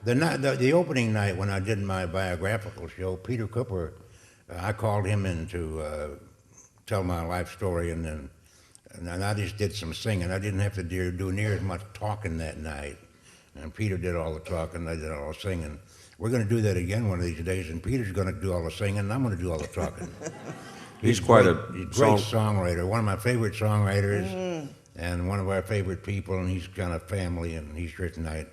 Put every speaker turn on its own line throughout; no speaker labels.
The opening night when I did my biographical show, Peter Cooper, I called him in to tell my life story, and I just did some singing. I didn't have to do near as much talking that night. And Peter did all the talking, I did all the singing. We're going to do that again one of these days, and Peter's going to do all the singing, and I'm going to do all the talking.
He's quite a
great songwriter, one of my favorite songwriters, and one of our favorite people, and he's kind of family, and he's here tonight.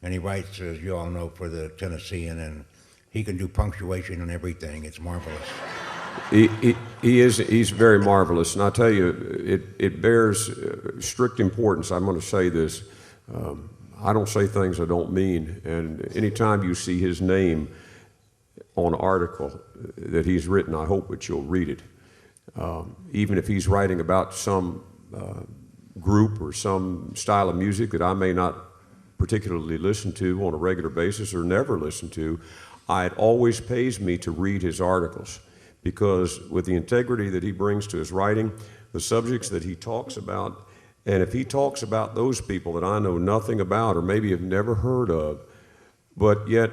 And he writes, as you all know, for the Tennessean, and he can do punctuation and everything. It's marvelous.
He's very marvelous, and I tell you, it bears strict importance. I'm going to say this. I don't say things I don't mean, and anytime you see his name on an article that he's written, I hope that you'll read it. Even if he's writing about some group or some style of music that I may not particularly listen to on a regular basis or never listen to, it always pays me to read his articles, because with the integrity that he brings to his writing, the subjects that he talks about, and if he talks about those people that I know nothing about or maybe have never heard of, but yet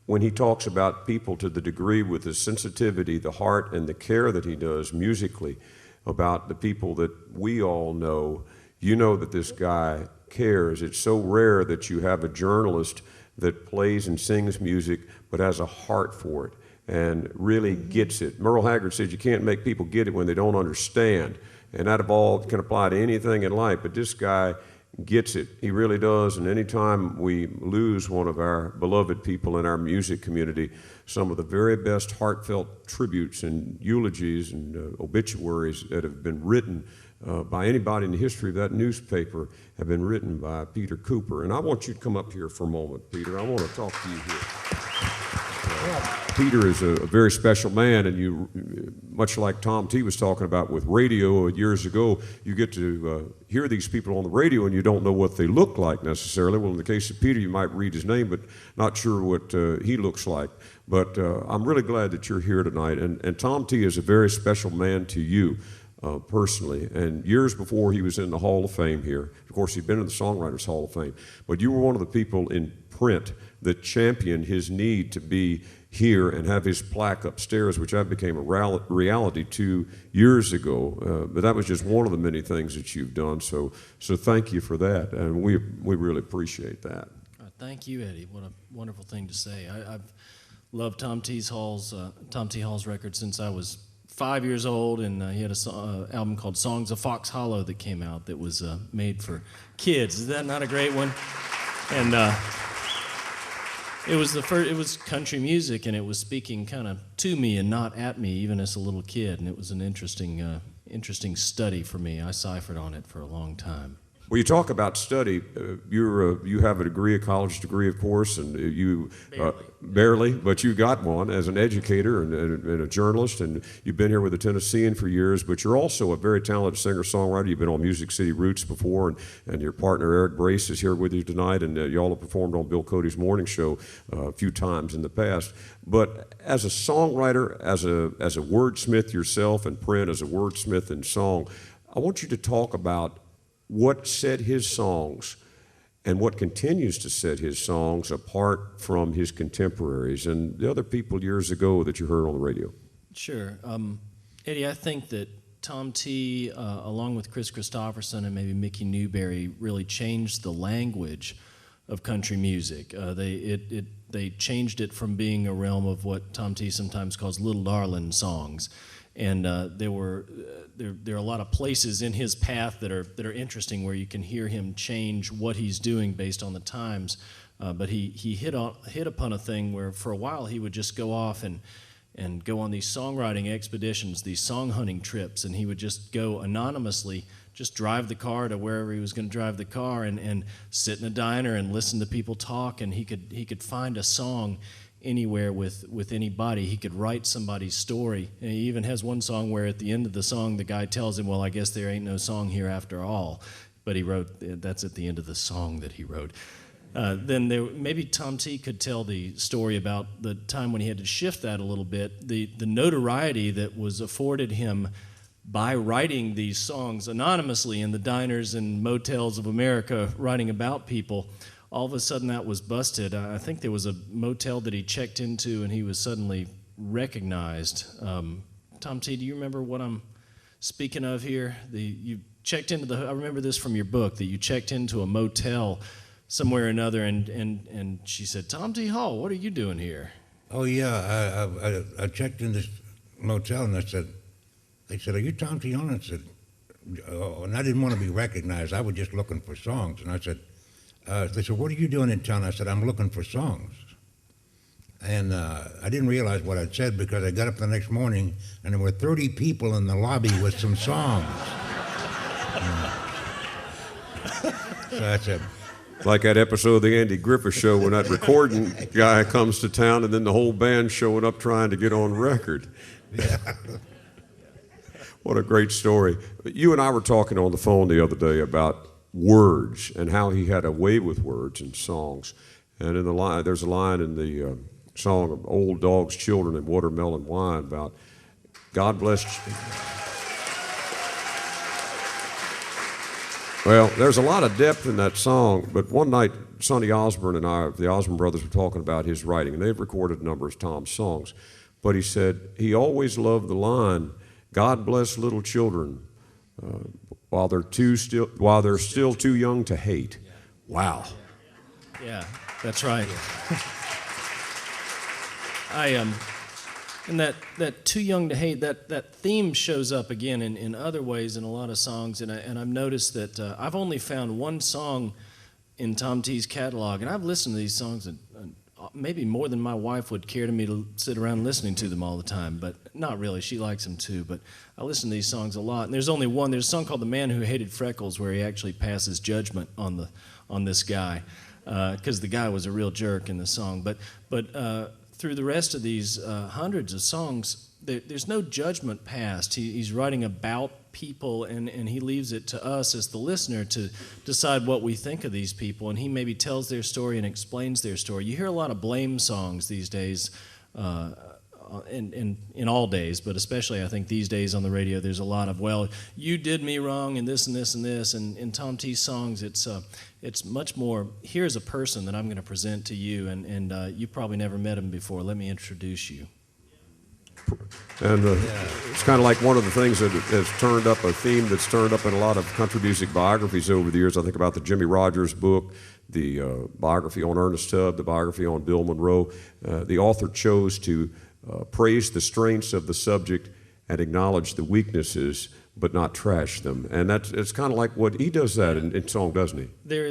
when he talks about people to the degree with the sensitivity, the heart, and the care that he does musically about the people that we all know, you know that this guy cares. It's so rare that you have a journalist that plays and sings music but has a heart for it and really gets it. Merle Haggard says you can't make people get it when they don't understand, and that can apply to anything in life, but this guy gets it. He really does, and anytime we lose one of our beloved people in our music community, some of the very best heartfelt tributes and eulogies and obituaries that have been written by anybody in the history of that newspaper have been written by Peter Cooper. And I want you to come up here for a moment, Peter. I want to talk to you here. Peter is a very special man, and you, much like Tom T. was talking about with radio years ago, you get to hear these people on the radio and you don't know what they look like necessarily. Well, in the case of Peter, you might read his name, but not sure what he looks like. But I'm really glad that you're here tonight, and Tom T. is a very special man to you. Personally, and years before he was in the Hall of Fame here. Of course, he'd been in the Songwriters Hall of Fame, but you were one of the people in print that championed his need to be here and have his plaque upstairs, which I became a reality 2 years ago. But that was just one of the many things that you've done. So thank you for that, and we really appreciate that.
Thank you, Eddie. What a wonderful thing to say. I've loved Tom T. Hall's record since I was 5 years old, and he had an album called Songs of Fox Hollow that came out that was made for kids. Is that not a great one? And it was it was country music, and it was speaking kind of to me and not at me, even as a little kid. And it was an interesting study for me. I ciphered on it for a long time.
Well, you talk about study. You have a college degree, of course, and you barely, but you got one as an educator and a journalist, and you've been here with the Tennessean for years. But you're also a very talented singer-songwriter. You've been on Music City Roots before, and your partner Eric Brace is here with you tonight, and you all have performed on Bill Cody's morning show a few times in the past. But as a songwriter, as a wordsmith yourself, and print as a wordsmith in song, I want you to talk about what set his songs and what continues to set his songs apart from his contemporaries and the other people years ago that you heard on the radio.
Sure. Eddie, I think that Tom T., along with Chris Christopherson and maybe Mickey Newberry, really changed the language of country music. They changed it from being a realm of what Tom T. sometimes calls little darling songs. And there are a lot of places in his path that are interesting, where you can hear him change what he's doing based on the times. But he hit upon a thing where for a while he would just go off and go on these songwriting expeditions, these song hunting trips, and he would just go anonymously, just drive the car to wherever he was going to drive the car, and sit in a diner and listen to people talk, and he could find a song anywhere with anybody. He could write somebody's story. And he even has one song where at the end of the song the guy tells him, well, I guess there ain't no song here after all. But that's at the end of the song that he wrote. Then maybe Tom T. could tell the story about the time when he had to shift that a little bit, the notoriety that was afforded him by writing these songs anonymously in the diners and motels of America, writing about people. all of a sudden that was busted. I think there was a motel that he checked into, and he was suddenly recognized. Tom T., do you remember what I'm speaking of here? You checked into I remember this from your book, that you checked into a motel somewhere or another, and she said, "Tom T. Hall, what are you doing here?"
Oh yeah, I checked in this motel, and they said, "Are you Tom T. Hall?" And I said, oh, and I didn't want to be recognized. I was just looking for songs, and I said, they said, "What are you doing in town?" I said, "I'm looking for songs." And I didn't realize what I'd said, because I got up the next morning and there were 30 people in the lobby with some songs. So I said,
Like that episode of the Andy Griffith Show when that recording guy comes to town and then the whole band showing up trying to get on record.
yeah.
What a great story. You and I were talking on the phone the other day about words and how he had a way with words and songs. And in the line, there's a line in the song of Old Dogs, Children, and Watermelon Wine about God bless. Well, there's a lot of depth in that song, but one night Sonny Osborne and I, the Osborne brothers, were talking about his writing, and they've recorded a number of Tom's songs. But he said he always loved the line, "God bless little children while they're still too young to hate." Wow.
Yeah, that's right. And that "too young to hate," that theme shows up again in other ways in a lot of songs, and I've noticed that I've only found one song in Tom T's catalog, and I've listened to these songs and maybe more than my wife would care to me to sit around listening to them all the time, but not really. She likes them too, but I listen to these songs a lot. And there's only one. There's a song called "The Man Who Hated Freckles," where he actually passes judgment on this guy, because the guy was a real jerk in the song. But through the rest of these hundreds of songs, there's no judgment passed. He's writing about people, and he leaves it to us as the listener to decide what we think of these people, and he maybe tells their story and explains their story. You hear a lot of blame songs these days, in all days, but especially I think these days on the radio, there's a lot of, well, you did me wrong and this and this and this, and in Tom T's songs, it's much more, here's a person that I'm going to present to you, and you probably never met him before. Let me introduce you.
And it's kind of like one of the things that has turned up, a theme that's turned up in a lot of country music biographies over the years. I think about the Jimmy Rogers book, the biography on Ernest Tubb, the biography on Bill Monroe. The author chose to praise the strengths of the subject and acknowledge the weaknesses, but not trash them. And it's kind of like what he does that in song, doesn't he?
There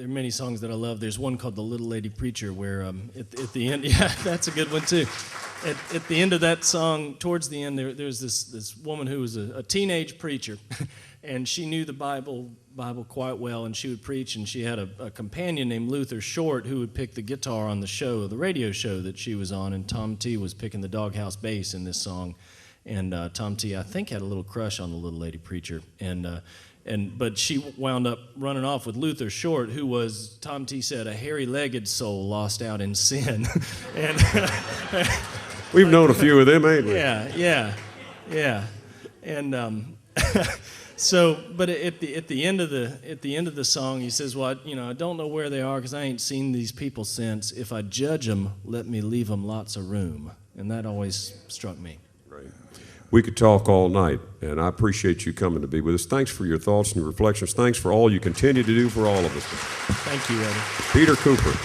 are many songs that I love. There's one called "The Little Lady Preacher," where at the end, yeah, that's a good one too. At the end of that song, towards the end, there's this woman who was a teenage preacher, and she knew the Bible quite well, and she would preach, and she had a companion named Luther Short who would pick the guitar on the radio show that she was on, and Tom T was picking the doghouse bass in this song, and Tom T, I think, had a little crush on the Little Lady Preacher, but she wound up running off with Luther Short, who was, Tom T said, a hairy-legged soul lost out in sin. And
we've known a few of them, ain't we?
Yeah. And so, but at the end of the song, he says, "Well, I don't know where they are because I ain't seen these people since. If I judge them, let me leave them lots of room." And that always struck me.
Right. We could talk all night, and I appreciate you coming to be with us. Thanks for your thoughts and your reflections. Thanks for all you continue to do for all of us.
Thank you, Eddie.
Peter Cooper.